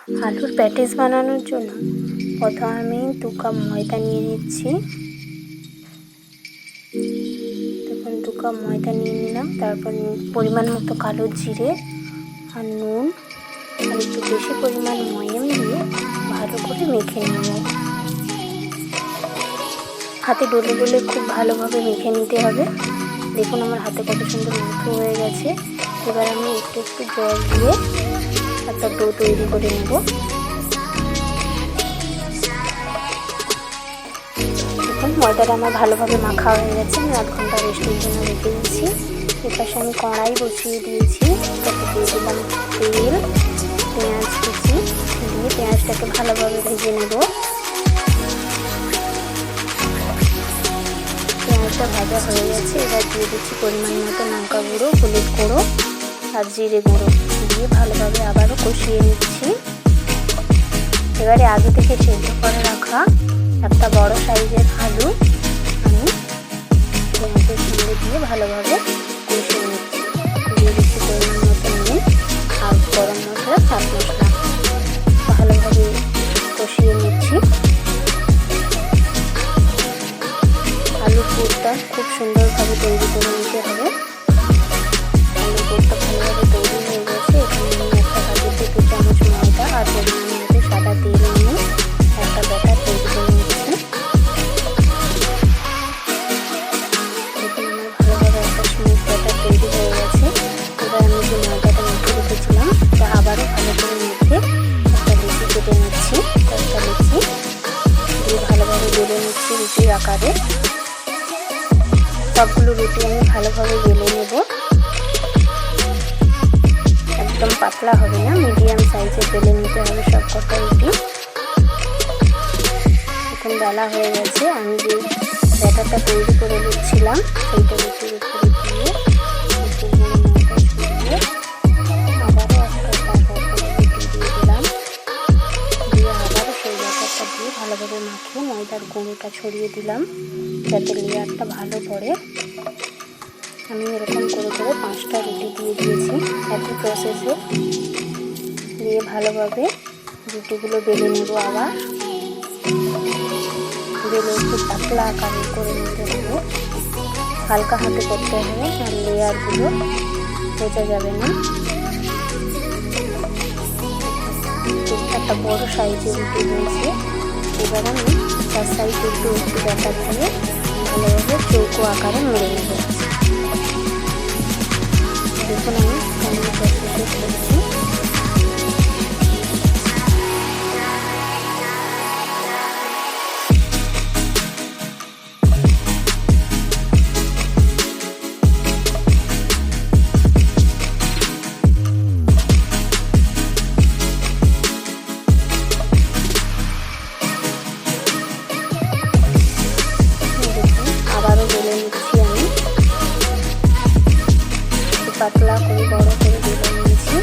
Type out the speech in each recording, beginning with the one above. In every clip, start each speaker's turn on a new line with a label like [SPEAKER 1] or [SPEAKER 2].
[SPEAKER 1] আলুর প্যাটিস বানানোর জন্য প্রথমে আমি 2 কাপ ময়দা নিয়ে নিচ্ছি। দেখুন 2 কাপ ময়দা নিয়ে নিলাম। তারপর পরিমাণ মতো কালো জিরে আর নুন আর একটু বেশি পরিমাণ ময়াম দিয়ে ভালো করে মেখে নেব। হাতে ডলে ডলে খুব ভালোভাবে মেখে নিতে হবে। দেখুন আমার হাতে কত সুন্দর মেখে হয়ে গেছে। এবার আমি একটু একটু জল দিয়ে একটা ডো তৈরি করে নেব। দেখুন ময়দাটা আমার ভালোভাবে মাখা হয়ে গেছে। আমি 8 ঘন্টা রেস্টের জন্য রেখে দিচ্ছি। এপাশে আমি কড়াই বসিয়ে দিয়েছি। তাতে দিয়ে দিলাম তেল, পেঁয়াজ কুচি দিয়ে পেঁয়াজটাকে ভালোভাবে ভেজে নেব। পেঁয়াজটা ভাজা হয়ে গেছে। এবার দিয়ে দিচ্ছি পরিমাণ মতো লঙ্কা গুঁড়ো, হলুদ গুঁড়ো আর জিরে গুঁড়ো দিয়ে ভালোভাবে আবারও কষিয়ে নিচ্ছি। এবারে আগে থেকে সেদ্ধ করে রাখা একটা বড় সাইজের আলু আমি পেঁয়াজের সঙ্গে দিয়ে ভালোভাবে কষিয়ে নিচ্ছি। দিয়ে দিচ্ছি পরিমাণ মতো নুন আর গরম মশলা, চাট মশলা ভালোভাবে কষিয়ে নিচ্ছি। আলুর পুরটা খুব সুন্দরভাবে তৈরি করে নিতে হবে। আলুর পুরটা ভালোভাবে তৈরি হয়ে গেছে। এখানে আমি একটা বাটিতে 2 চামচ ময়দা আর পরিমাণ মতো সাদা তেল নিয়ে একটা ব্যাটার তৈরি করে নিচ্ছি। দেখুন আমার ভালোভাবে একটা স্মুথ ব্যাটার তৈরি হয়ে গেছে। এবার আমি যে ময়দাটা মেখে রেখেছিলাম তা আবারও ভালো করে মেখে একটা লিচি কেটে নিচ্ছি। একটা লিচি দিয়ে ভালোভাবে বেলে নিচ্ছি রুটির আকারে। সবগুলো রুটি আমি ভালোভাবে বেলে নেব। একদম পাতলা হবে না, মিডিয়াম সাইজের বেলে নিতে হবে সব কটা রুটি। এখন বেলা হয়ে গেছে। আমি যে ব্যাটারটা তৈরি করে নিচ্ছিলাম সেইটা রুটির উপরে দিয়ে একটু গুঁড়ো ময়দা ছড়িয়ে আবারও একটা রুটি দিয়ে দিলাম। দিয়ে আবারও সেই ব্যাটারটা দিয়ে ভালোভাবে মাখিয়ে ময়দার গুঁড়োটা ছড়িয়ে দিলাম যাতে লেয়ারটা ভালো পড়ে। আমি এরকম করে করে 5টা রুটি দিয়ে দিয়েছি একই প্রসেসে। দিয়ে ভালোভাবে রুটিগুলো বেলে নেব। আবার বেলে একটু পাতলা আকারে করে নিতে হবে। হালকা হাতে করতে হবে আর লেয়ারগুলো বোঝা যাবে না। একটা বড় সাইজের রুটি হয়েছে। এবার আমি তার সাইডে একটু একটু ব্যাটার দিয়ে ভালোভাবে চৌকো আকারে মুড়ে নেব। দেখুন আমি কেমন প্রসেসে করছি। আবারও বেলে নিচ্ছি আমি। পাতলা করে বড় করে বেলে নিয়েছি।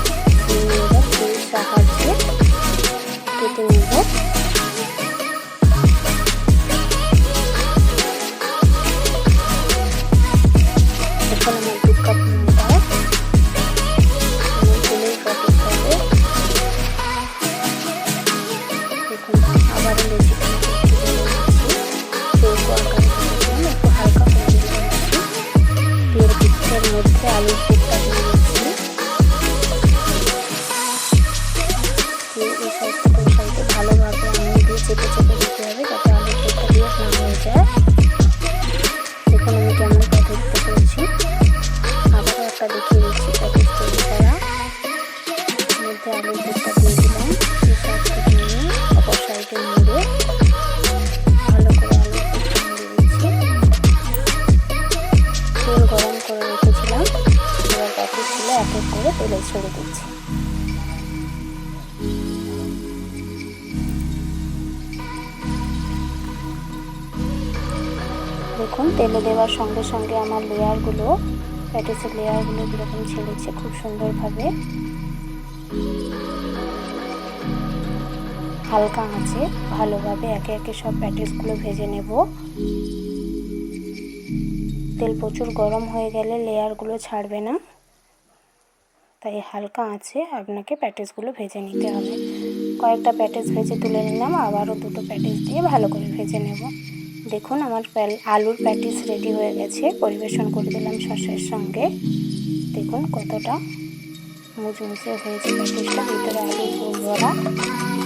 [SPEAKER 1] এবার ছুরির সাহায্যে কেটে নেব। এখন আমার 2 কাপ ময়দা তেলেই প্যাটিস হবে। দেখুন আবারও লেচিটা একটু বেলে নিচ্ছি। চৌকো আকারে একটু হালকা করে বেলে নিচ্ছি। এর ভিতরের মধ্যে আলুর পুরটা দিয়ে দিচ্ছি। এই সাইড থেকে ওই সাইডে ভালোভাবে আঙুল দিয়ে চেপে চেপে দিতে হবে যাতে আলুর পুরটা দিয়ে না হয়ে যায়। দেখুন আমি কেমন পদ্ধতিতে করছি। আবারও একটা দেখিয়ে দিচ্ছি প্যাটিস তৈরি করা। মধ্যে আলুর পুরটা দিয়ে দিলাম। এই সাইড থেকে নিয়ে অপর সাইডে মুড়ে ভালো করে আলুর পুরটা মুড়ে দিচ্ছি। তেল গরম করে রেখেছিলাম। এবার প্যাটিসগুলো এক এক করে তেলে ছেড়ে দিচ্ছি। দেখুন তেলে দেওয়ার সঙ্গে সঙ্গে আমার লেয়ারগুলো প্যাটিসের লেয়ারগুলো কীরকম ছেড়েছে খুব সুন্দরভাবে। হালকা আঁচে ভালোভাবে একে একে সব প্যাটিসগুলো ভেজে নেব। তেল প্রচুর গরম হয়ে গেলে লেয়ারগুলো ছাড়বে না, তাই হালকা আঁচে আপনাকে প্যাটিসগুলো ভেজে নিতে হবে। কয়েকটা প্যাটিস ভেজে তুলে নিলাম, আবারও দুটো প্যাটিস দিয়ে ভালো করে ভেজে নেব। দেখুন আমার আলুর প্যাটিস রেডি হয়ে গেছে, পরিবেশন করে দিলাম সসের সঙ্গে। দেখুন কতটা মুচমুচে হয়েছে প্যাটিসটা, ভিতরে আলুর পুর ভরা।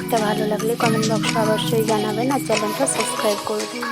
[SPEAKER 1] এটা ভালো লাগলে কমেন্ট বক্সে অবশ্যই জানাবেন আর চ্যানেলটা সাবস্ক্রাইব করে দিন।